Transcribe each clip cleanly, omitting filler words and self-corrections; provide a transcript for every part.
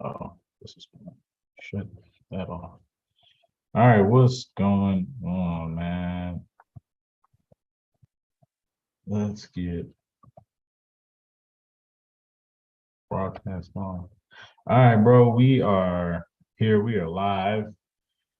Oh, this is shut that off. All right, what's going on, man? Let's get broadcast on. All right, bro, we are here. We are live.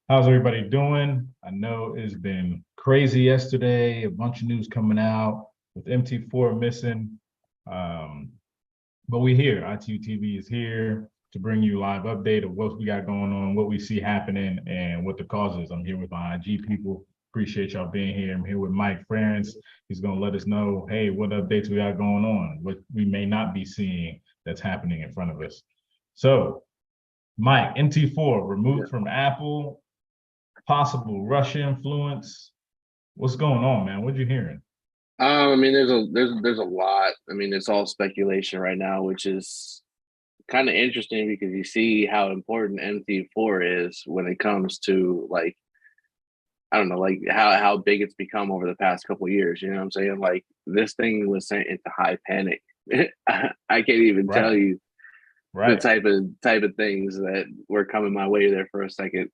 How's everybody doing? I know it's been crazy yesterday. A bunch of news coming out with MT4 missing. But we here. ITUTv is here to bring you live update of what we got going on, what we see happening, and what the cause is. I'm here with my IG people. Appreciate y'all being here. I'm here with Mike France. He's going to let us know, hey, what updates we got going on, what we may not be seeing that's happening in front of us. So, Mike, MT4 removed from Apple, possible Russia influence. What's going on, man? What you hearing? I mean, there's a lot. I mean, it's all speculation right now, which is kind of interesting because you see how important MT4 is when it comes to, like, I don't know, like how big it's become over the past couple of years. You know what I'm saying? Like, this thing was sent into high panic. I can't even tell you the type of things that were coming my way there for a second.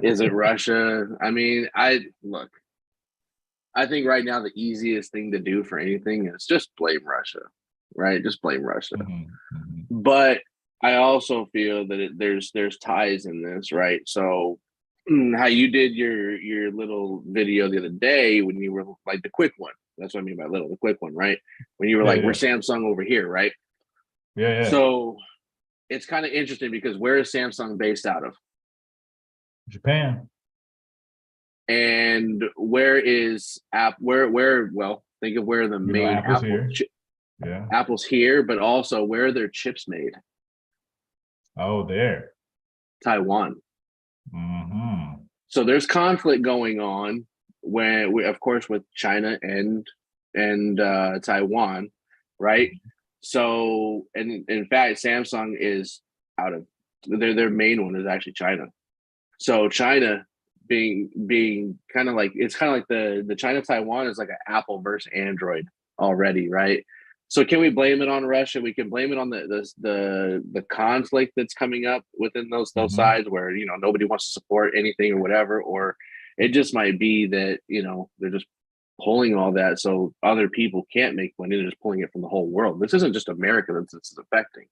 Is it Russia? I mean, I think right now the easiest thing to do for anything is just blame Russia, right? Just blame Russia. But I also feel that there's ties in this, right? So how you did your little video the other day when you were like the quick one. That's what I mean by little, the quick one, right? When you were we're Samsung over here, right? Yeah. So it's kind of interesting because where is Samsung based out of? Japan. And where is well, think of where the main Apple's here. Apple's here, but also where are their chips made? Oh, there. Taiwan. So there's conflict going on of course, with China and Taiwan, right? So, and in fact, Samsung is out of their main one is actually China. So China being kind of like, it's kind of like the China Taiwan is like an Apple versus Android already, right? So can we blame it on Russia? We can blame it on the conflict that's coming up within those sides where, you know, nobody wants to support anything or whatever, or it just might be that, you know, they're just pulling all that so other people can't make money. They're just pulling it from the whole world. This isn't just America that this is affecting.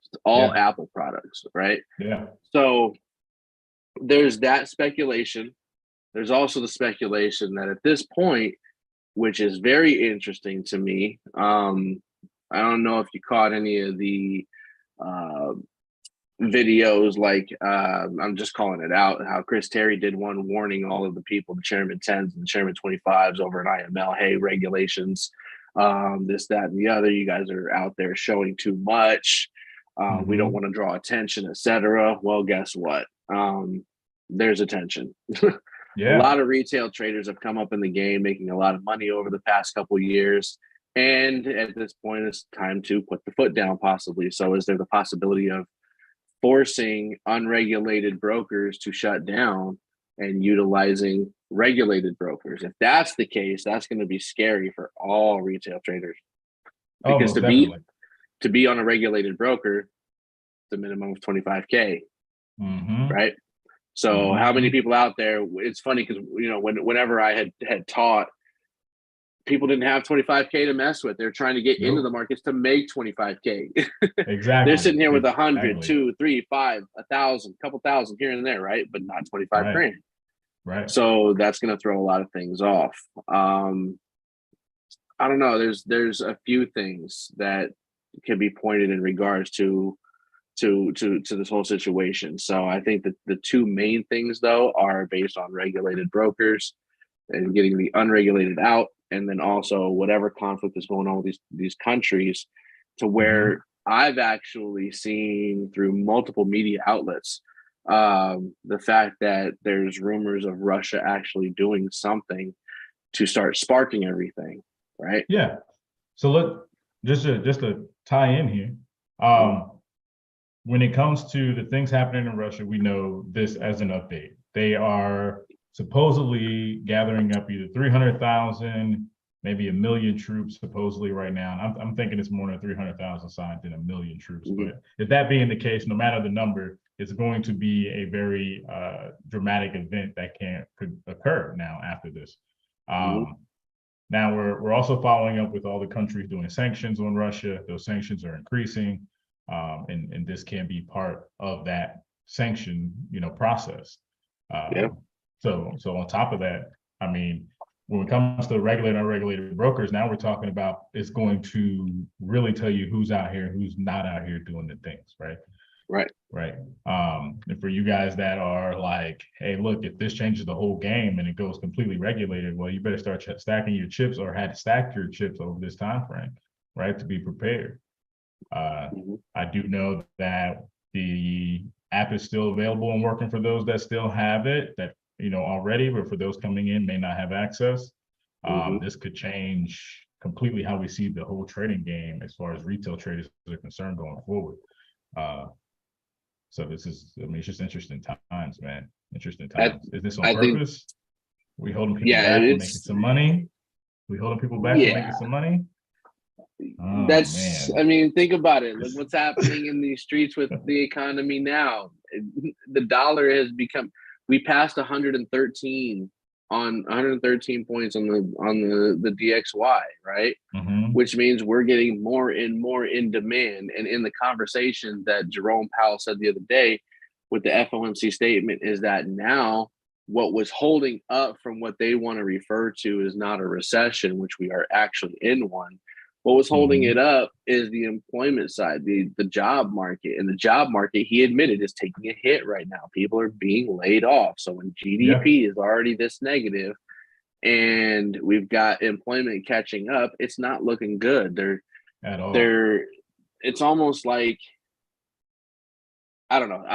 It's all Apple products, right? Yeah. So there's that speculation. There's also the speculation that at this point, which is very interesting to me, I don't know if you caught any of the videos, like I'm just calling it out, how Chris Terry did one warning all of the people, the Chairman 10s and the Chairman 25s over at IML, hey, regulations, this, that, and the other, you guys are out there showing too much. We don't want to draw attention, etc. Well, guess what? There's attention. A lot of retail traders have come up in the game, making a lot of money over the past couple of years. And at this point, it's time to put the foot down, possibly. So is there the possibility of forcing unregulated brokers to shut down and utilizing regulated brokers? If that's the case, that's going to be scary for all retail traders. Because to be on a regulated broker, the minimum of 25K, right? So how many people out there? It's funny because, you know, whenever I had taught, people didn't have 25K to mess with. They're trying to get into the markets to make 25K. Exactly. They're sitting here with 100, 2, 3, 5, 1,000, couple thousand here and there, right? But not 25 grand. Right. So that's going to throw a lot of things off. I don't know. There's a few things that can be pointed in regards to this whole situation. So I think that the two main things, though, are based on regulated brokers and getting the unregulated out, and then also whatever conflict is going on with these countries, to where I've actually seen through multiple media outlets the fact that there's rumors of Russia actually doing something to start sparking everything, right? Yeah. So look, just to tie in here, when it comes to the things happening in Russia, we know this as an update. They are supposedly gathering up either 300,000 maybe 1 million troops supposedly right now. I'm thinking it's more than 300,000 signed than 1 million troops. Mm-hmm. But if that being the case, no matter the number, it's going to be a very dramatic event that could occur now after this. Mm-hmm. Now we're also following up with all the countries doing sanctions on Russia. Those sanctions are increasing, and this can be part of that sanction, process. Yeah. So on top of that, I mean, when it comes to regulated and unregulated brokers, now we're talking about it's going to really tell you who's out here, who's not out here doing the things, right? Right. Right. And for you guys that are like, hey, look, if this changes the whole game and it goes completely regulated, well, you better start stacking your chips or had to stack your chips over this time frame, right? To be prepared. Mm-hmm. I do know that the app is still available and working for those that still have it, that already, but for those coming in may not have access. Mm-hmm. This could change completely how we see the whole trading game as far as retail traders are concerned going forward. So this is, I mean, it's just interesting times, man. Interesting times. Is this on I think, purpose? We holding people yeah, back from making some money? We holding people back from making yeah. some money? Oh That's, man. I mean, think about it. Look what's happening in these streets with the economy now. The dollar has become, we passed 113 on 113 points on the DXY, right? Mm-hmm. Which means we're getting more and more in demand. And in the conversation that Jerome Powell said the other day with the FOMC statement is that now what was holding up from what they want to refer to is not a recession, which we are actually in one. What was holding it up is the employment side, the job market. And the job market, he admitted, is taking a hit right now. People are being laid off. So when GDP is already this negative and we've got employment catching up, it's not looking good. At all. It's almost like, I don't know.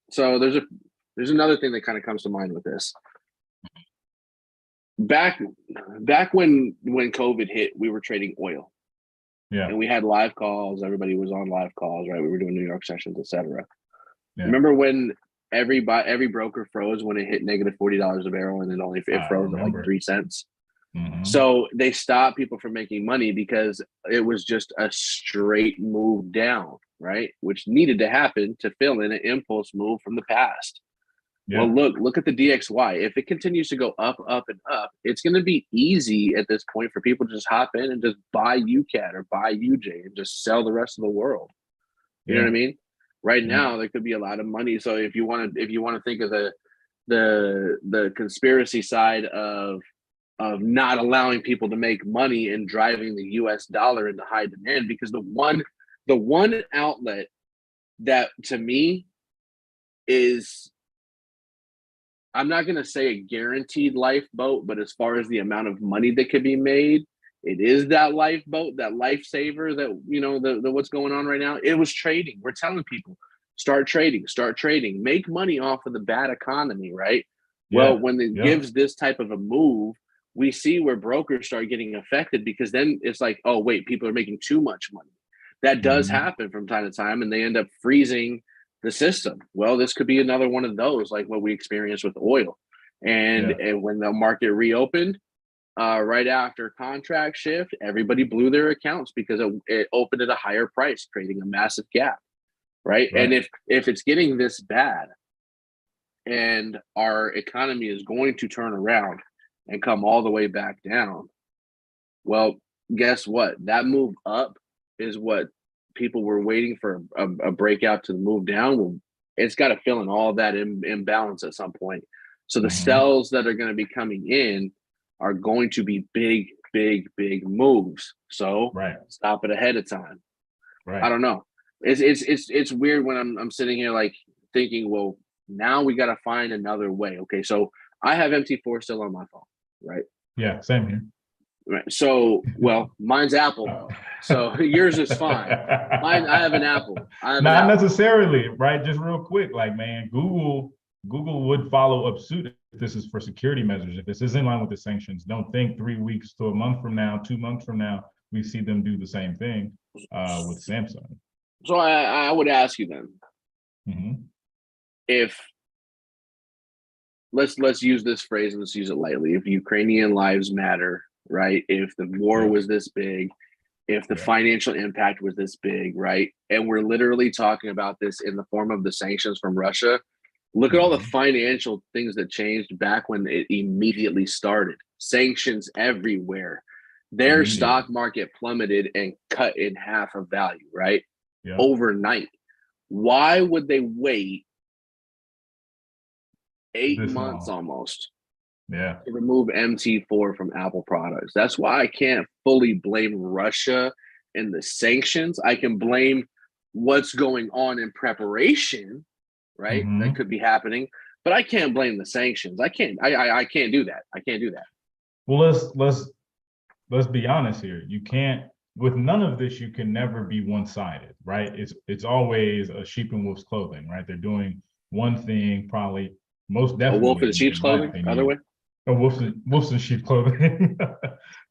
So there's another thing that kind of comes to mind with this. Back when COVID hit, we were trading oil. Yeah. And we had live calls. Everybody was on live calls, right? We were doing New York sessions, etc. Yeah. Remember when every broker froze when it hit negative $40 a barrel, and it froze at like 3 cents? Mm-hmm. So they stopped people from making money because it was just a straight move down, right? Which needed to happen to fill in an impulse move from the past. Yeah. Well, look at the DXY. If it continues to go up, up, and up, it's going to be easy at this point for people to just hop in and just buy UCAT or buy UJ and just sell the rest of the world. You know what I mean? Right now, there could be a lot of money. So if you want to think of the conspiracy side of not allowing people to make money and driving the U.S. dollar into high demand, because the one outlet that to me is, I'm not going to say a guaranteed lifeboat, but as far as the amount of money that could be made, it is that lifeboat, that lifesaver, that, the what's going on right now. It was trading. We're telling people, start trading, make money off of the bad economy, right? Yeah. Well, when it gives this type of a move, we see where brokers start getting affected, because then it's like, oh, wait, people are making too much money. That does happen from time to time, and they end up freezing the system. Well, this could be another one of those, like what we experienced with oil. And when the market reopened, right after contract shift, everybody blew their accounts because it opened at a higher price, creating a massive gap, right? And if it's getting this bad and our economy is going to turn around and come all the way back down, well, guess what? That move up is what people were waiting for, a breakout to move down. Well, it's got to fill in all that imbalance at some point. So the sells that are going to be coming in are going to be big, big, big moves. So stop it ahead of time. I don't know. It's weird when I'm sitting here like thinking, well, now we got to find another way. Okay, so I have MT4 still on my phone, right? Yeah, same here. Right. So, well, mine's Apple. So yours is fine. Mine, I have an Apple. Not necessarily, right? Just real quick, like, man, Google would follow up suit if this is for security measures. If this is in line with the sanctions, don't think 3 weeks to a month from now, 2 months from now, we see them do the same thing with Samsung. So I would ask you then, if let's use this phrase and let's use it lightly. If Ukrainian lives matter, right? If the war Yeah. was this big, if the Yeah. financial impact was this big, right? And we're literally talking about this in the form of the sanctions from Russia. Look at all the Mhm. financial things that changed back when it immediately started. Sanctions everywhere. Their Immediately. stock market plummeted and cut in half of value, right? Yeah. Overnight. Why would they wait 8 months Long. almost Yeah. to remove MT4 from Apple products? That's why I can't fully blame Russia and the sanctions. I can blame what's going on in preparation, right? That Hmm. could be happening, but I can't blame the sanctions. I can't. I can't do that. I can't do that. Well, let's be honest here. You can't, with none of this, you can never be one-sided, right? It's always a sheep in wolf's clothing, right? They're doing one thing, probably most A wolf definitely, in sheep's in my clothing. Other way. opinion, a wolves in sheep clothing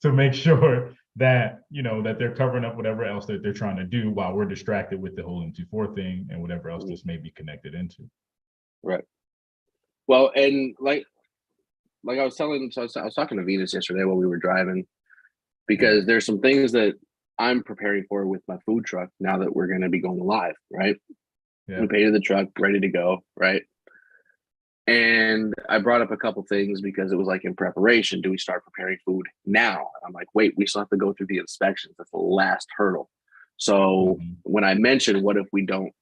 to make sure that that they're covering up whatever else that they're trying to do while we're distracted with the whole MT4 thing and whatever else this may be connected into. Right. Well, and like I was telling, so I was talking to Venus yesterday while we were driving, because there's some things that I'm preparing for with my food truck now that we're going to be going live, right? Yeah. We painted the truck, ready to go, right? And I brought up a couple things because it was like in preparation. Do we start preparing food now? I'm like, wait, we still have to go through the inspections. That's the last hurdle. So Mhm. when I mentioned, what if we don't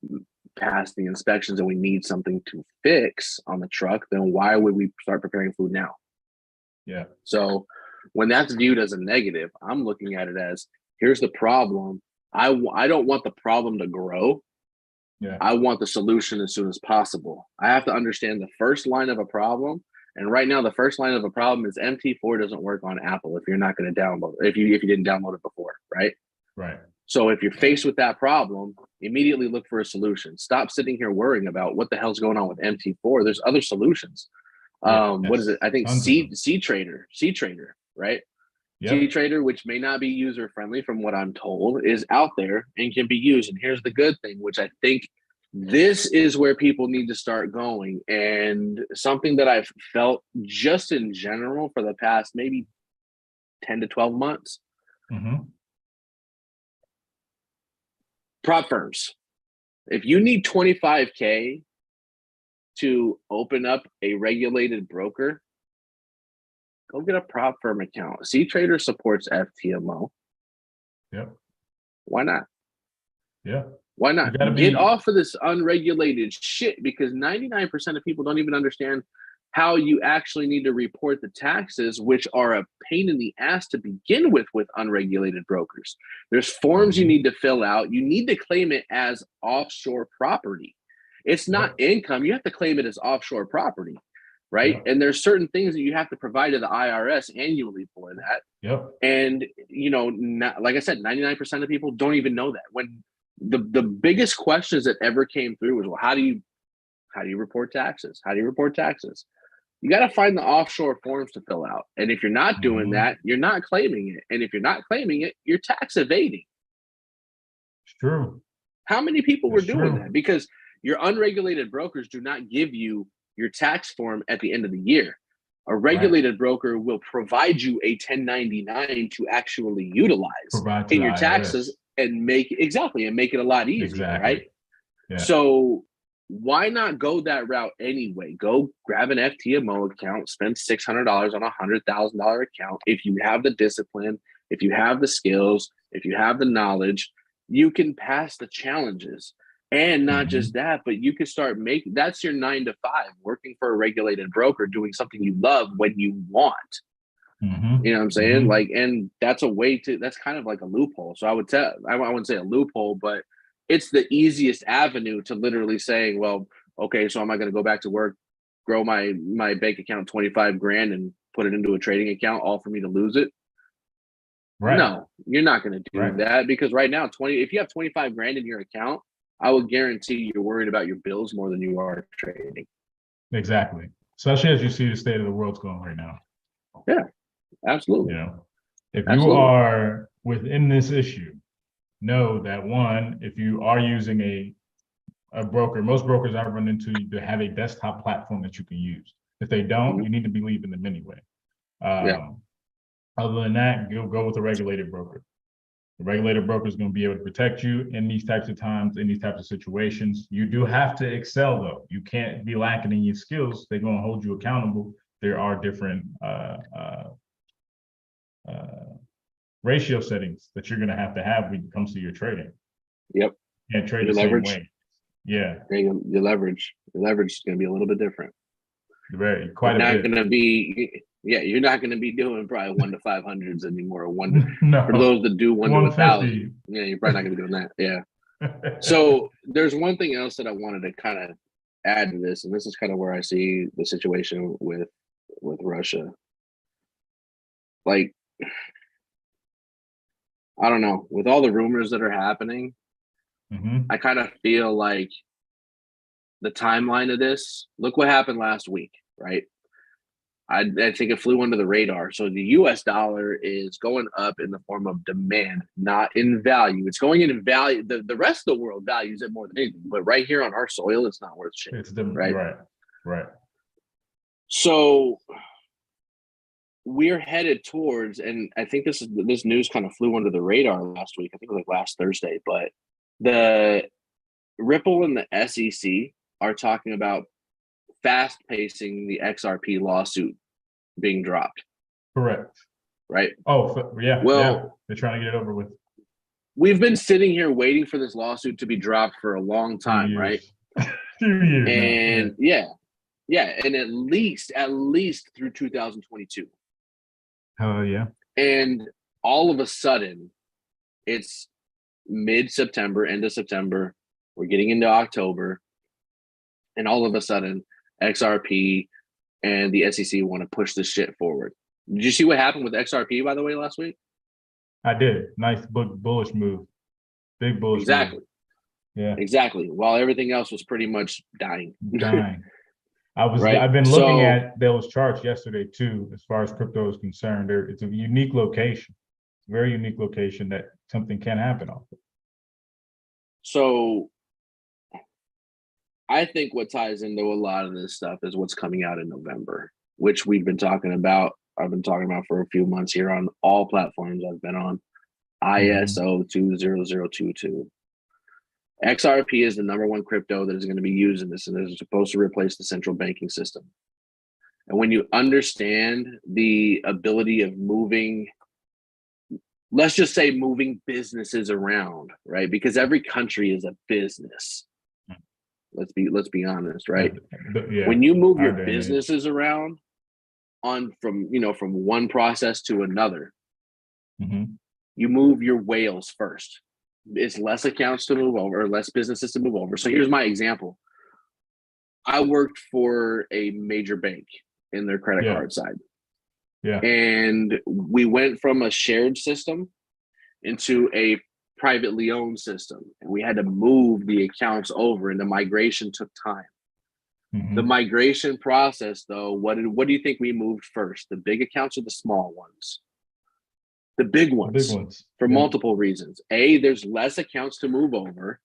pass the inspections and we need something to fix on the truck, then why would we start preparing food now? Yeah. So when that's viewed as a negative, I'm looking at it as, here's the problem. I don't want the problem to grow. Yeah. I want the solution as soon as possible. I have to understand the first line of a problem. And right now, the first line of a problem is MT4 doesn't work on Apple if you're not going to download it, if you didn't download it before, right? Right. So if you're faced with that problem, immediately look for a solution. Stop sitting here worrying about what the hell's going on with MT4. There's other solutions. What is Yes. it? I think Tons of them. C Trader, right? C Yep. Trader, which may not be user friendly from what I'm told, is out there and can be used. And here's the good thing, which I think this is where people need to start going. And something that I've felt just in general for the past maybe 10 to 12 months, Hmm. prop firms. If you need 25K to open up a regulated broker, go get a prop firm account. C Trader supports FTMO. Yep. Why not? Yeah. Why You not? got to Get be. off of this unregulated shit, because 99% of people don't even understand how you actually need to report the taxes, which are a pain in the ass to begin with unregulated brokers. There's forms you Mhm. need to fill out. You need to claim it as offshore property. It's not Yep. income. You have to claim it as offshore property, right? Yep. And there's certain things that you have to provide to the IRS annually for that. Yep. And not, like I said, 99% of people don't even know that. When the biggest questions that ever came through was, well, how do you report taxes? How do you report taxes? You got to find the offshore forms to fill out. And if you're not doing Mhm. that, you're not claiming it. And if you're not claiming it, you're tax evading. It's true. How many people were It's doing that? true. Because your unregulated brokers do not give you your tax form at the end of the year. A Right. regulated broker will provide you a 1099 to actually utilize Provide to in the your IRS. taxes and make it a lot easier, right? Exactly. Yeah. So why not go that route anyway? Go grab an FTMO account, spend $600 on a $100,000 account. If you have the discipline, if you have the skills, if you have the knowledge, you can pass the challenges. And not just Mhm. that, but you can start making, that's your 9 to 5, working for a regulated broker, doing something you love when you want. You Mhm. know what I'm saying? Mhm. Like, and that's a way to, that's kind of like a loophole. So I wouldn't say a loophole, but it's the easiest avenue to literally saying, well, okay, so am I going to go back to work, grow my bank account 25 grand and put it into a trading account, all for me to lose it? Right. No, you're not going to do Right. that, because right now, if you have 25 grand in your account, I will guarantee you're worried about your bills more than you are trading. Exactly. Especially as you see the state of the world's going right now. Yeah, You absolutely. know, if you Absolutely. are within this issue, know that one, if you are using a broker, most brokers I've run into, they have a desktop platform that you can use. If they don't, Mhm. you need to be leaving them anyway. Yeah. Um, Other than that, you'll go with a regulated broker. The regulated broker is going to be able to protect you in these types of times, in these types of situations. You do have to excel, though. You can't be lacking in your skills. They're going to hold you accountable. There are different ratio settings that you're going to have when it comes to your trading. Yep. You can't trade Your the leverage. same way. Yeah. Your leverage is going to be a little bit different. Very quite you're a not bit. Going to be, you're not going to be doing probably 1 to 500s anymore. No. For those that do 1 to 1,000. Yeah, you're probably not going to be doing that. Yeah. So there's one thing else that I wanted to kind of add to this, and this is kind of where I see the situation with Russia. Like, I don't know, with all the rumors that are happening, I kind of feel like the timeline of this, look what happened last week, right? I think it flew under the radar. So the US dollar is going up in the form of demand, not in value. It's going in value. The rest of the world values it more than anything, but right here on our soil, it's not worth shit. It's right. So we're headed towards, and I think this news kind of flew under the radar last week. I think it was like last Thursday, but the Ripple and the SEC are talking about fast pacing the XRP lawsuit being dropped. Correct. Right. Oh, yeah. Well, yeah. They're trying to get it over with. We've been sitting here waiting for this lawsuit to be dropped for a long time, right? 2 years. And and at least through 2022. Oh yeah. And all of a sudden, it's mid-September, end of September. We're getting into October, and all of a sudden, XRP and the SEC want to push this shit forward. Did you see what happened with XRP, by the way, last week? I did. Nice bullish move. Big bullish exactly. move. Yeah. Exactly. While everything else was pretty much dying. I've been looking at those charts yesterday too, as far as crypto is concerned. It's a unique location. It's a very unique location that something can happen off of. So I think what ties into a lot of this stuff is what's coming out in November, which we've been talking about. I've been talking about for a few months here on all platforms I've been on. ISO 20022. XRP is the #1 crypto that is going to be used in this, and is supposed to replace the central banking system. And when you understand the ability of moving, let's just say moving businesses around, right? Because every country is a business. Let's be honest, right? Yeah, when you move your businesses around from one process to another, you move your whales first. It's less accounts to move over, less businesses to move over. So here's my example. I worked for a major bank in their credit card side. Yeah. And we went from a shared system into a privately owned system. And we had to move the accounts over, and the migration took time. The migration process, though, what do you think we moved first? The big accounts or the small ones? The big ones. For multiple reasons. A, there's less accounts to move over.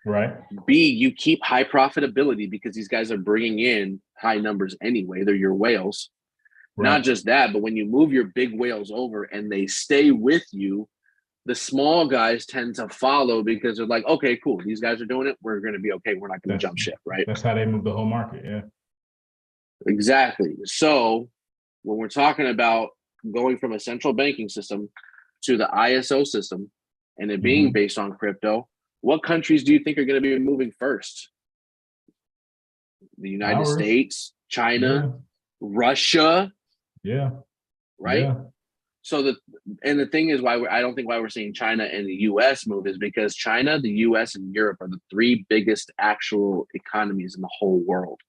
Right. B, you keep high profitability because these guys are bringing in high numbers anyway. They're your whales. Right. Not just that, but when you move your big whales over and they stay with you, the small guys tend to follow because they're like, okay, cool. These guys are doing it. We're going to be okay. We're not going to jump ship, right? That's how they move the whole market. Yeah. Exactly. So when we're talking about going from a central banking system to the ISO system and it being based on crypto, what countries do you think are going to be moving first? The United States, China, Russia. Yeah. Right. Yeah. So the thing is I don't think why we're seeing China and the US move is because China, the US, and Europe are the 3 biggest actual economies in the whole world.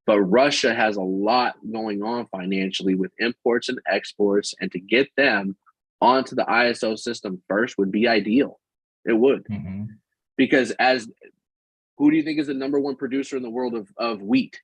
But Russia has a lot going on financially with imports and exports, and to get them onto the ISO system first would be ideal. It would. Because who do you think is the #1 producer in the world of wheat?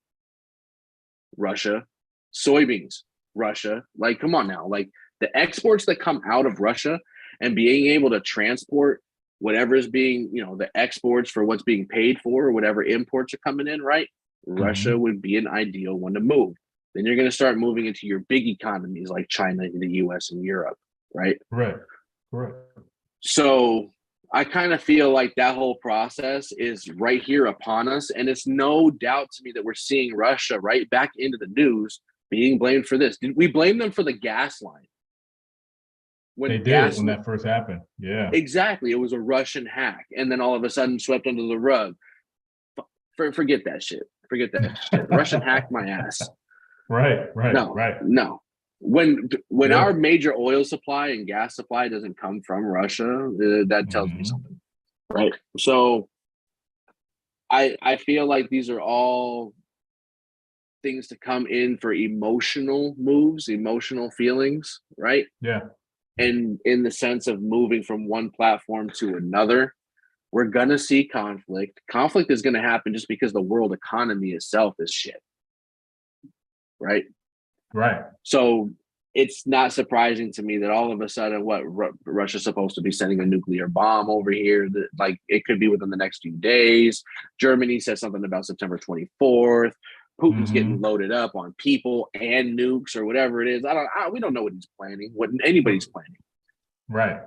Russia. Soybeans, Russia. Like, come on now. Like, the exports that come out of Russia and being able to transport whatever is being, the exports for what's being paid for, or whatever imports are coming in, right? Russia would be an ideal one to move. Then you're going to start moving into your big economies like China, the US, and Europe, right? Right. Correct. So I kind of feel like that whole process is right here upon us. And it's no doubt to me that we're seeing Russia right back into the news being blamed for this. Did we blame them for the gas line? They did when that first happened. Yeah. Exactly. It was a Russian hack. And then all of a sudden swept under the rug. Forget that shit. Forget that shit. Russian hacked my ass. Right. No. When our major oil supply and gas supply doesn't come from Russia, that tells me something, right? So I feel like these are all things to come in for emotional moves, emotional feelings, right? Yeah. And in the sense of moving from one platform to another, we're gonna see conflict. Conflict is gonna happen just because the world economy itself is shit, right? Right. So it's not surprising to me that all of a sudden, Russia's supposed to be sending a nuclear bomb over here. That, like, it could be within the next few days. Germany says something about September 24th. Putin's getting loaded up on people and nukes or whatever it is. We don't know what he's planning, what anybody's planning. Right.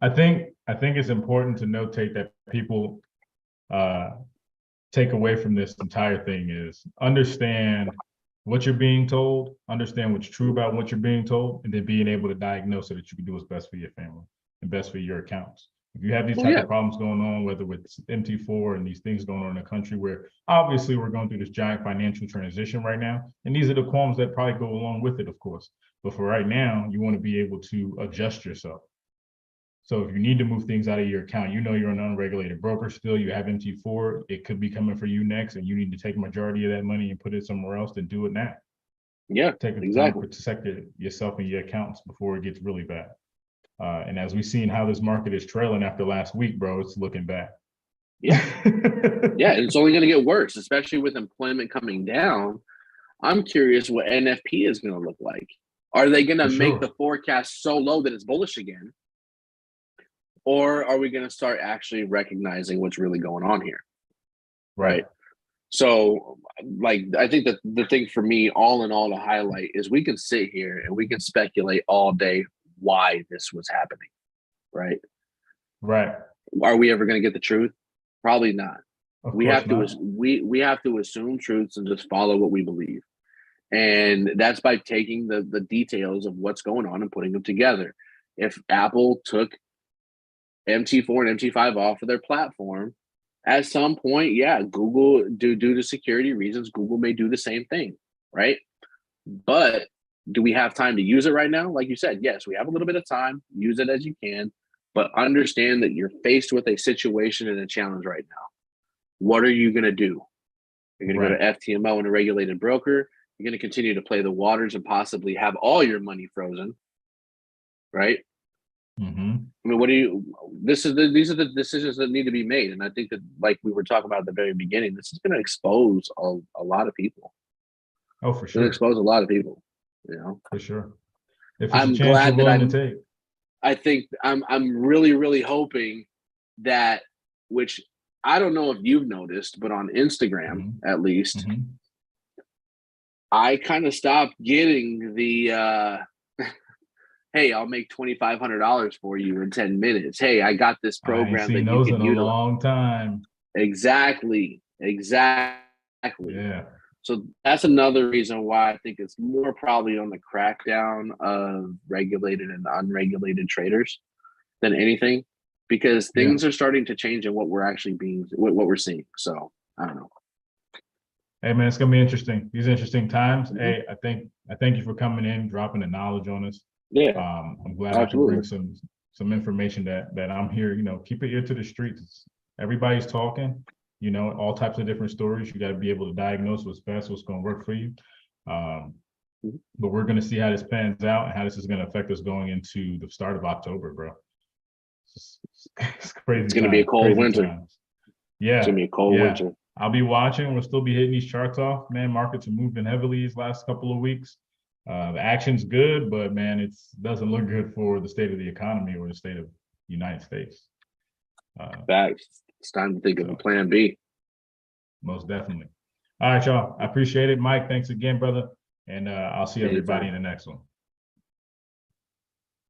I think it's important to notate that people take away from this entire thing is understand what you're being told, understand what's true about what you're being told, and then being able to diagnose so that you can do what's best for your family and best for your accounts. If you have these type of problems going on, whether with MT4 and these things going on in the country where obviously we're going through this giant financial transition right now, and these are the qualms that probably go along with it, of course. But for right now, you want to be able to adjust yourself. So if you need to move things out of your account, you know you're an unregulated broker still, you have MT4, it could be coming for you next, and you need to take a majority of that money and put it somewhere else, then do it now. Yeah, take the time to protect yourself and your accounts before it gets really bad. And as we've seen how this market is trailing after last week, bro, it's looking bad. Yeah. Yeah, it's only going to get worse, especially with employment coming down. I'm curious what NFP is going to look like. Are they going to make the forecast so low that it's bullish again? Or are we going to start actually recognizing what's really going on here? Right. So, like, I think that the thing for me, all in all, to highlight is we can sit here and we can speculate all day why this was happening. Right. Are we ever going to get the truth? Probably not. We have to assume truths and just follow what we believe. And that's by taking the details of what's going on and putting them together. If Apple took MT4 and MT5 off of their platform, at some point, Google, due to security reasons, Google may do the same thing, right? But do we have time to use it right now? Like you said, yes, we have a little bit of time. Use it as you can, but understand that you're faced with a situation and a challenge right now. What are you going to do? You're going to go to FTMO and a regulated broker. You're going to continue to play the waters and possibly have all your money frozen, right? I mean, these are the decisions that need to be made. And I think that, like we were talking about at the very beginning, this is going to expose a lot of people. Oh, for sure. It's going to expose a lot of people, you know? For sure. If it's I'm glad that I think I'm really, really hoping that, which I don't know if you've noticed, but on Instagram, at least, I kind of stopped getting the, hey, I'll make $2,500 for you in 10 minutes. Hey, I got this program that you can utilize. A long time. Exactly. Yeah. So that's another reason why I think it's more probably on the crackdown of regulated and unregulated traders than anything, because things are starting to change in what we're actually what we're seeing. So I don't know. Hey man, it's gonna be interesting. These interesting times. Hey, I thank you for coming in, dropping the knowledge on us. Yeah. I'm glad I can bring some information that I'm here. You know, keep your ear to the streets. Everybody's talking. You know, all types of different stories. You got to be able to diagnose what's best, what's going to work for you. But we're going to see how this pans out and how this is going to affect us going into the start of October, bro. It's crazy. It's going to be a cold winter. Yeah. It's going to be a cold winter. I'll be watching. We'll still be hitting these charts off. Man, markets are moving heavily these last couple of weeks. The action's good, but man, it doesn't look good for the state of the economy or the state of the United States. Facts. It's time to think of a plan B. Most definitely. All right, y'all. I appreciate it. Mike, thanks again, brother. and I'll see everybody in Anytime. the next one.